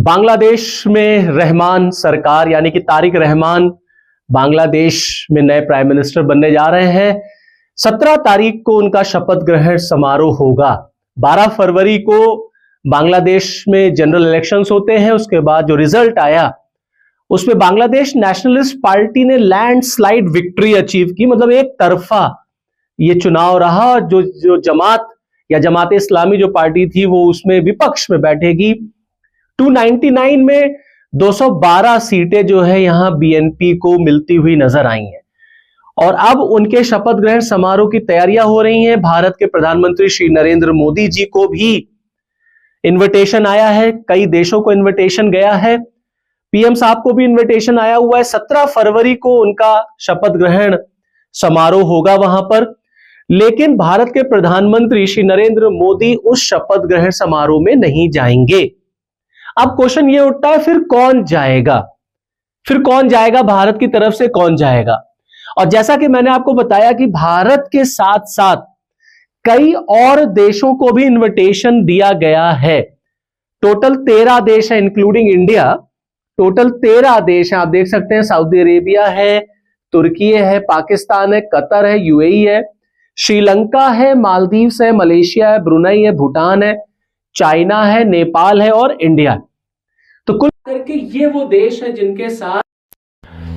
बांग्लादेश में रहमान सरकार यानी कि तारिक रहमान बांग्लादेश में नए प्राइम मिनिस्टर बनने जा रहे हैं। 17 तारीख को उनका शपथ ग्रहण समारोह होगा। 12 फरवरी को बांग्लादेश में जनरल इलेक्शंस होते हैं। उसके बाद जो रिजल्ट आया उसमें बांग्लादेश नेशनलिस्ट पार्टी ने लैंडस्लाइड विक्ट्री अचीव की, मतलब एक तरफा ये चुनाव रहा। जो जमात या जमात इस्लामी जो पार्टी थी वो उसमें विपक्ष में बैठेगी। 299 में 212 सीटें जो है यहां बीएनपी को मिलती हुई नजर आई हैं। और अब उनके शपथ ग्रहण समारोह की तैयारियां हो रही हैं। भारत के प्रधानमंत्री श्री नरेंद्र मोदी जी को भी इनविटेशन आया है, कई देशों को इनविटेशन गया है, पीएम साहब को भी इनविटेशन आया हुआ है। 17 फरवरी को उनका शपथ ग्रहण समारोह होगा वहां पर। लेकिन भारत के प्रधानमंत्री श्री नरेंद्र मोदी उस शपथ ग्रहण समारोह में नहीं जाएंगे। अब क्वेश्चन ये उठता है, फिर कौन जाएगा? भारत की तरफ से कौन जाएगा? और जैसा कि मैंने आपको बताया कि भारत के साथ साथ कई और देशों को भी इनविटेशन दिया गया है। टोटल 13 देश है इंक्लूडिंग इंडिया। टोटल 13 देश हैं, आप देख सकते हैं। सऊदी अरेबिया है, तुर्की है, पाकिस्तान है, कतर है, यूएई है, श्रीलंका है, मालदीव्स है, मलेशिया है, ब्रुनई है, भूटान है, चाइना है, नेपाल है और इंडिया है। तो कुल करके ये वो देश है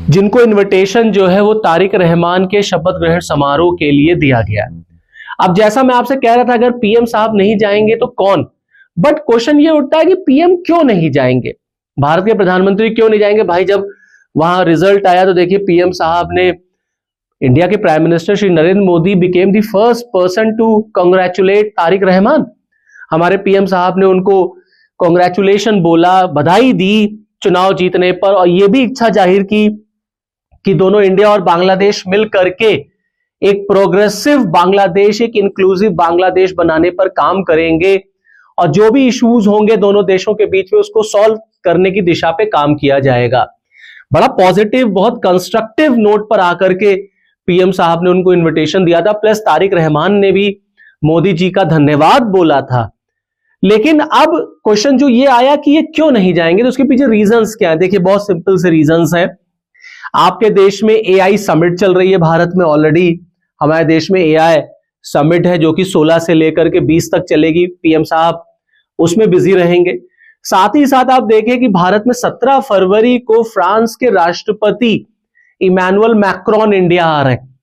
जिनको इनविटेशन जो है वो तारिक रहमान के शपथ ग्रहण समारोह के लिए दिया गया है। अब जैसा मैं आपसे कह रहा था, अगर पीएम साहब नहीं जाएंगे तो कौन? बट क्वेश्चन ये उठता है कि पीएम क्यों नहीं जाएंगे, भारत के प्रधानमंत्री क्यों नहीं जाएंगे? भाई जब वहां रिजल्ट आया तो देखिए पीएम साहब ने, इंडिया के prime minister Shri Narendra Modi became the first person to congratulate Tarique Rahman. हमारे पीएम साहब ने उनको कांग्रेचुलेशन बोला, बधाई दी चुनाव जीतने पर, और यह भी इच्छा जाहिर की कि दोनों इंडिया और बांग्लादेश मिल करके एक प्रोग्रेसिव बांग्लादेश, एक इंक्लूसिव बांग्लादेश बनाने पर काम करेंगे और जो भी इश्यूज होंगे दोनों देशों के बीच में उसको सॉल्व करने की दिशा पे काम किया जाएगा। बड़ा पॉजिटिव, बहुत कंस्ट्रक्टिव नोट पर आकर के पीएम साहब ने उनको इनविटेशन दिया था। प्लस तारिक रहमान ने भी मोदी जी का धन्यवाद बोला था। लेकिन अब क्वेश्चन जो ये आया कि ये क्यों नहीं जाएंगे, तो उसके पीछे रीजंस क्या है? देखिए बहुत सिंपल से रीजंस हैं। आपके देश में एआई समिट चल रही है। भारत में ऑलरेडी हमारे देश में एआई समिट है जो कि 16 से लेकर के 20 तक चलेगी। पीएम साहब उसमें बिजी रहेंगे। साथ ही साथ आप देखें कि भारत में 17 फरवरी को फ्रांस के राष्ट्रपति इमैनुअल मैक्रोन इंडिया आ रहे हैं।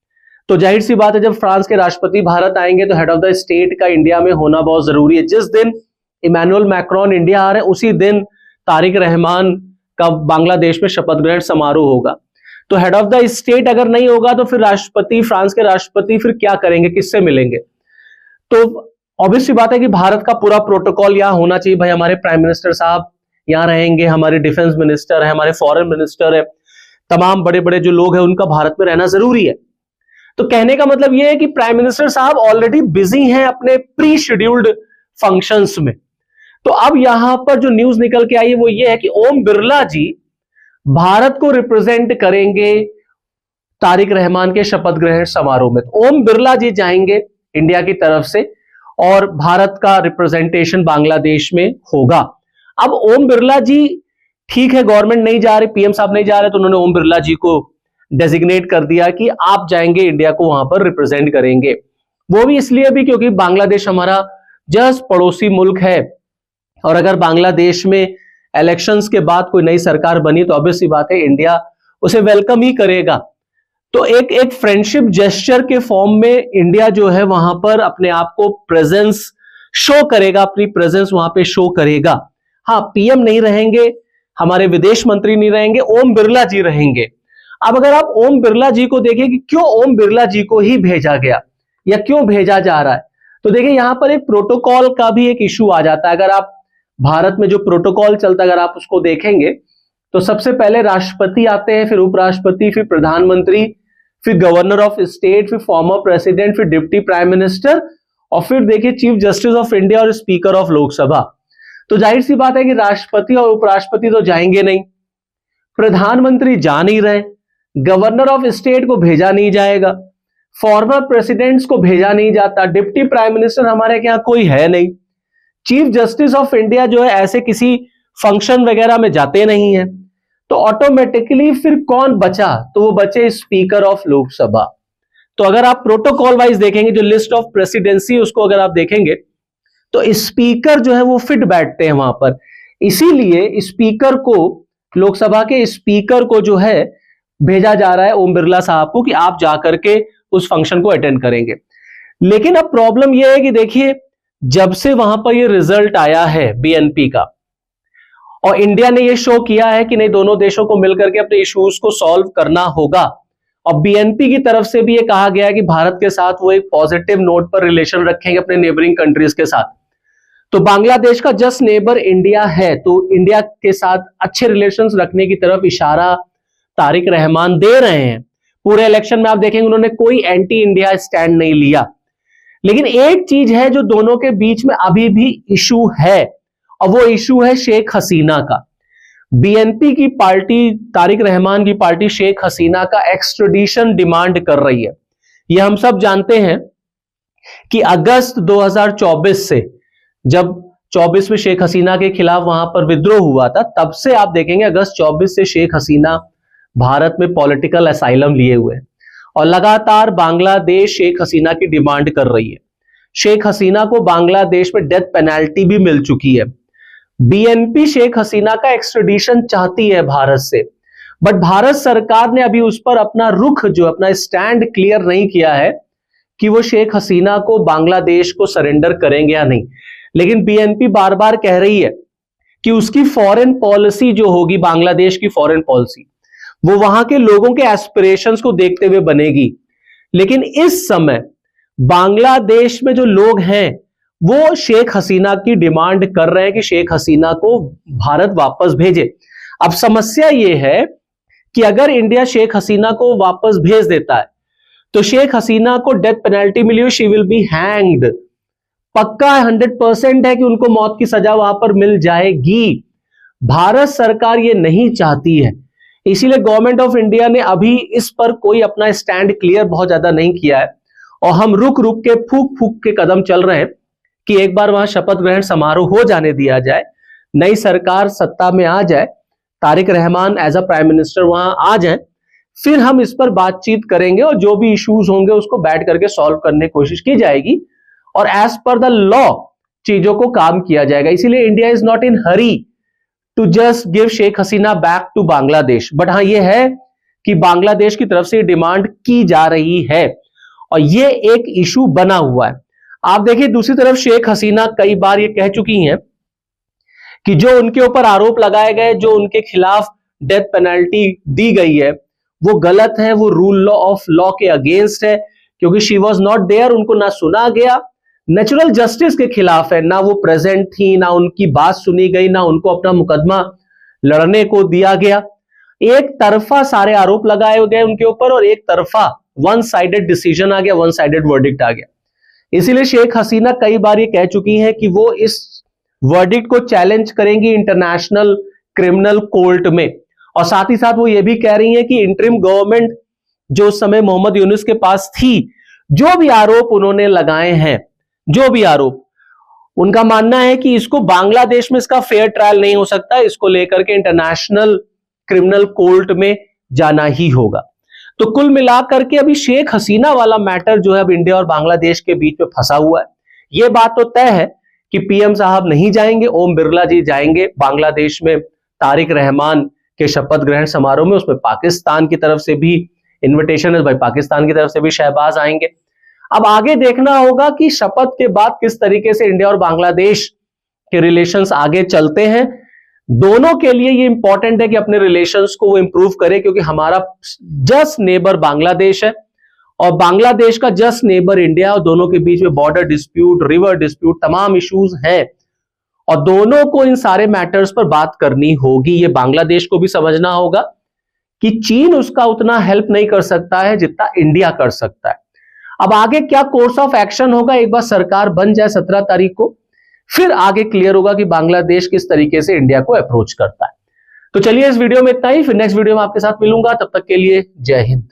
तो जाहिर सी बात है, जब फ्रांस के राष्ट्रपति भारत आएंगे तो हेड ऑफ द स्टेट का इंडिया में होना बहुत जरूरी है। जिस दिन इमैनुअल मैक्रोन इंडिया आ रहे हैं उसी दिन तारिक रहमान का बांग्लादेश में शपथ ग्रहण समारोह होगा। तो हेड ऑफ द स्टेट अगर नहीं होगा तो फिर राष्ट्रपति, फ्रांस के राष्ट्रपति फिर क्या करेंगे, किससे मिलेंगे? तो ऑब्वियस सी बात है कि भारत का पूरा प्रोटोकॉल यहां होना चाहिए। भाई हमारे प्राइम मिनिस्टर साहब यहां रहेंगे, हमारे डिफेंस मिनिस्टर है, हमारे फॉरेन मिनिस्टर है, तमाम बड़े बड़े जो लोग हैं उनका भारत में रहना जरूरी है। तो कहने का मतलब यह है कि प्राइम मिनिस्टर साहब ऑलरेडी बिजी हैं अपने प्री शेड्यूल्ड फंक्शंस में। तो अब यहां पर जो न्यूज निकल के आई है वो ये है कि ओम बिरला जी भारत को रिप्रेजेंट करेंगे तारिक रहमान के शपथ ग्रहण समारोह में। तो ओम बिरला जी जाएंगे इंडिया की तरफ से और भारत का रिप्रेजेंटेशन बांग्लादेश में होगा। अब ओम बिरला जी, ठीक है गवर्नमेंट नहीं जा रही, पीएम साहब नहीं जा रहे, तो उन्होंने ओम बिरला जी को डेजिग्नेट कर दिया कि आप जाएंगे, इंडिया को वहां पर रिप्रेजेंट करेंगे। वो भी इसलिए भी क्योंकि बांग्लादेश हमारा जस्ट पड़ोसी मुल्क है और अगर बांग्लादेश में इलेक्शंस के बाद कोई नई सरकार बनी तो ऑब्वियस सी बात है इंडिया उसे वेलकम ही करेगा। तो एक फ्रेंडशिप जेस्चर के फॉर्म में इंडिया जो है वहां पर अपने आप को प्रेजेंस शो करेगा, अपनी प्रेजेंस वहां पे शो करेगा। हाँ, पीएम नहीं रहेंगे, हमारे विदेश मंत्री नहीं रहेंगे, ओम बिरला जी रहेंगे। अब अगर आप ओम बिरला जी को देखें कि क्यों ओम बिरला जी को ही भेजा गया या क्यों भेजा जा रहा है, तो देखिए यहां पर एक प्रोटोकॉल का भी एक इश्यू आ जाता है। अगर आप भारत में जो प्रोटोकॉल चलता है अगर आप उसको देखेंगे तो सबसे पहले राष्ट्रपति आते हैं, फिर उपराष्ट्रपति, फिर प्रधानमंत्री, फिर गवर्नर ऑफ स्टेट, फिर फॉर्मर प्रेसिडेंट, फिर डिप्टी प्राइम मिनिस्टर और फिर देखिए चीफ जस्टिस ऑफ इंडिया और स्पीकर ऑफ लोकसभा। तो जाहिर सी बात है कि राष्ट्रपति और उपराष्ट्रपति तो जाएंगे नहीं, प्रधानमंत्री जा नहीं रहे, गवर्नर ऑफ स्टेट को भेजा नहीं जाएगा, फॉर्मर प्रेसिडेंट्स को भेजा नहीं जाता, डिप्टी प्राइम मिनिस्टर हमारे यहाँ कोई है नहीं, चीफ जस्टिस ऑफ इंडिया जो है ऐसे किसी फंक्शन वगैरह में जाते नहीं है, तो ऑटोमेटिकली फिर कौन बचा? तो वो बचे स्पीकर ऑफ लोकसभा। तो अगर आप प्रोटोकॉल वाइज देखेंगे, जो लिस्ट ऑफ प्रेसिडेंसी उसको अगर आप देखेंगे, तो स्पीकर जो है वो फिट बैठते हैं वहां पर। इसीलिए स्पीकर को, लोकसभा के स्पीकर को जो है भेजा जा रहा है ओम बिरला साहब को कि आप जाकर के उस फंक्शन को अटेंड करेंगे। लेकिन अब प्रॉब्लम यह है कि देखिए, जब से वहां पर ये रिजल्ट आया है बीएनपी का, और इंडिया ने ये शो किया है कि नहीं, दोनों देशों को मिलकर के अपने इश्यूज को सॉल्व करना होगा, और बीएनपी की तरफ से भी ये कहा गया है कि भारत के साथ वो एक पॉजिटिव नोट पर रिलेशन रखेंगे अपने नेबरिंग कंट्रीज के साथ। तो बांग्लादेश का जस्ट नेबर इंडिया है, तो इंडिया के साथ अच्छे रिलेशंस रखने की तरफ इशारा तारिक रहमान दे रहे हैं। पूरे इलेक्शन में आप देखेंगे उन्होंने कोई एंटी इंडिया स्टैंड नहीं लिया। लेकिन एक चीज है जो दोनों के बीच में अभी भी इशू है, और वो इशू है शेख हसीना का। बीएनपी की पार्टी, तारिक रहमान की पार्टी, शेख हसीना का एक्सट्रेडिशन डिमांड कर रही है। ये हम सब जानते हैं कि अगस्त 2024 से, जब 24 में शेख हसीना के खिलाफ वहां पर विद्रोह हुआ था, तब से आप देखेंगे अगस्त 24 से शेख हसीना भारत में पॉलिटिकल असाइलम लिए हुए हैं, और लगातार बांग्लादेश शेख हसीना की डिमांड कर रही है। शेख हसीना को बांग्लादेश में डेथ पेनल्टी भी मिल चुकी है। बीएनपी शेख हसीना का एक्सट्रेडिशन चाहती है भारत से, बट भारत सरकार ने अभी उस पर अपना रुख, जो अपना स्टैंड क्लियर नहीं किया है कि वो शेख हसीना को बांग्लादेश को सरेंडर करेंगे या नहीं। लेकिन बीएनपी बार बार कह रही है कि उसकी फॉरेन पॉलिसी जो होगी, बांग्लादेश की फॉरेन पॉलिसी, वो वहां के लोगों के एस्पिरेशंस को देखते हुए बनेगी। लेकिन इस समय बांग्लादेश में जो लोग हैं वो शेख हसीना की डिमांड कर रहे हैं कि शेख हसीना को भारत वापस भेजे। अब समस्या ये है कि अगर इंडिया शेख हसीना को वापस भेज देता है, तो शेख हसीना को डेथ पेनल्टी मिली हुई, शी विल बी हैंग्ड। पक्का 100% है कि उनको मौत की सजा वहां पर मिल जाएगी। भारत सरकार ये नहीं चाहती है, इसीलिए गवर्नमेंट ऑफ इंडिया ने अभी इस पर कोई अपना स्टैंड क्लियर बहुत ज्यादा नहीं किया है, और हम रुक रुक के, फूक फूक के कदम चल रहे हैं कि एक बार वहां शपथ ग्रहण समारोह हो जाने दिया जाए, नई सरकार सत्ता में आ जाए, Tarique Rahman as a prime minister वहां आ जाए, फिर हम इस पर बातचीत करेंगे, और जो भी इश्यूज होंगे उसको बैठ करके सॉल्व करने की कोशिश की जाएगी, और एज पर द लॉ चीजों को काम किया जाएगा। इसीलिए India is not in hurry to just give Sheikh Hasina back to Bangladesh. But हाँ, ये है कि बांग्लादेश की तरफ से डिमांड की जा रही है, और ये एक इशू बना हुआ है। आप देखिए, दूसरी तरफ शेख हसीना कई बार ये कह चुकी हैं कि जो उनके ऊपर आरोप लगाए गए, जो उनके खिलाफ डेथ पेनल्टी दी गई है, वो गलत है, वो रूल ऑफ लॉ के अगेंस्ट है, क्योंकि शी वॉज नॉट देयर, उनको ना सुना गया, नेचुरल जस्टिस के खिलाफ है, ना वो प्रेजेंट थी, ना उनकी बात सुनी गई, ना उनको अपना मुकदमा लड़ने को दिया गया। एक तरफा सारे आरोप लगाए गए उनके ऊपर, और एक तरफा वन साइडेड डिसीजन आ गया, वन साइडेड वर्डिक्ट आ गया। इसीलिए शेख हसीना कई बार ये कह चुकी हैं कि वो इस वर्डिक्ट को चैलेंज करेंगी इंटरनेशनल क्रिमिनल कोर्ट में, और साथ ही साथ वो ये भी कह रही हैं कि इंटरिम गवर्नमेंट जो उस समय मोहम्मद यूनुस के पास थी, जो भी आरोप उन्होंने लगाए हैं, जो भी आरोप, उनका मानना है कि इसको बांग्लादेश में इसका फेयर ट्रायल नहीं हो सकता, इसको लेकर के इंटरनेशनल क्रिमिनल कोर्ट में जाना ही होगा। तो कुल मिलाकर के अभी शेख हसीना वाला मैटर जो है अब इंडिया और बांग्लादेश के बीच में फंसा हुआ है। यह बात तो तय है कि पीएम साहब नहीं जाएंगे, ओम बिरला जी जाएंगे बांग्लादेश में तारिक रहमान के शपथ ग्रहण समारोह में। उसमें पाकिस्तान की तरफ से भी इन्विटेशन है, भाई पाकिस्तान की तरफ से भी शहबाज आएंगे। अब आगे देखना होगा कि शपथ के बाद किस तरीके से इंडिया और बांग्लादेश के रिलेशंस आगे चलते हैं। दोनों के लिए ये इंपॉर्टेंट है कि अपने रिलेशंस को वो इंप्रूव करे, क्योंकि हमारा जस्ट नेबर बांग्लादेश है और बांग्लादेश का जस्ट नेबर इंडिया, और दोनों के बीच में बॉर्डर डिस्प्यूट, रिवर डिस्प्यूट, तमाम इश्यूज हैं, और दोनों को इन सारे मैटर्स पर बात करनी होगी। ये बांग्लादेश को भी समझना होगा कि चीन उसका उतना हेल्प नहीं कर सकता है जितना इंडिया कर सकता है। अब आगे क्या कोर्स ऑफ एक्शन होगा, एक बार सरकार बन जाए 17 तारीख को, फिर आगे क्लियर होगा कि बांग्लादेश किस तरीके से इंडिया को अप्रोच करता है। तो चलिए इस वीडियो में इतना ही, फिर नेक्स्ट वीडियो में आपके साथ मिलूंगा, तब तक के लिए जय हिंद।